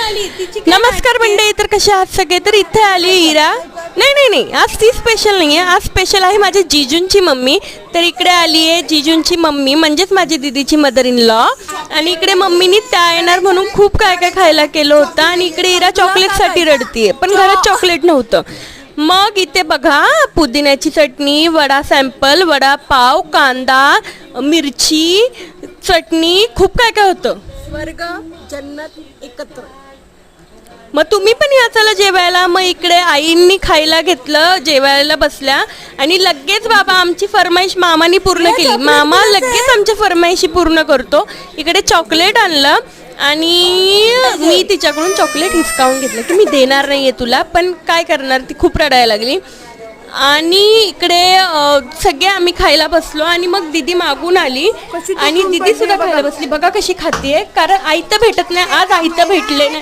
नमस्कार मंडळी, तर कशा आहात सगळे? तर इथे आली इरा. नाही, आज ती स्पेशल नाही आहे, आज स्पेशल आहे माझ्या जीजूंची मम्मी. तर इकडे आली आहे जीजूंची मम्मी, म्हणजेच माझी दीदीची मदर इन लॉ. आणि इकडे मम्मीनी त्या येणार म्हणून खूप काय काय खायला केलं होतं. आणि इकडे इरा चॉकलेटसाठी रडतीये, पण घरात चॉकलेट नव्हतं. मग इथे बघा, पुदिन्याची चटणी, वडा सॅम्पल, वडापाव, कांदा, मिरची, चटणी, खूप काय काय होतं. स्वर्ग जन्नत एकत्र. मग तुम्ही पण या चला जेवायला. मग इकडे आईंनी खायला घेतलं, जेवायला बसल्या. आणि लगेच बाबा आमची फरमाईश मामानी पूर्ण केली. मामा लगेच आमच्या फरमाईशी पूर्ण करतो. इकडे चॉकलेट आणलं आणि मी तिच्याकडून चॉकलेट हिसकावून घेतलं की मी देणार नाही आहे तुला, पण काय करणार, ती खूप रडायला लागली. आणि इकडे सगळे आम्ही खायला बसलो. आणि मग दीदी मागून आली आणि दीदी सुद्धा खायला बसली. बघा कशी खातीये, कारण आयतं भेटत नाही, आज आयतं भेटले नाही.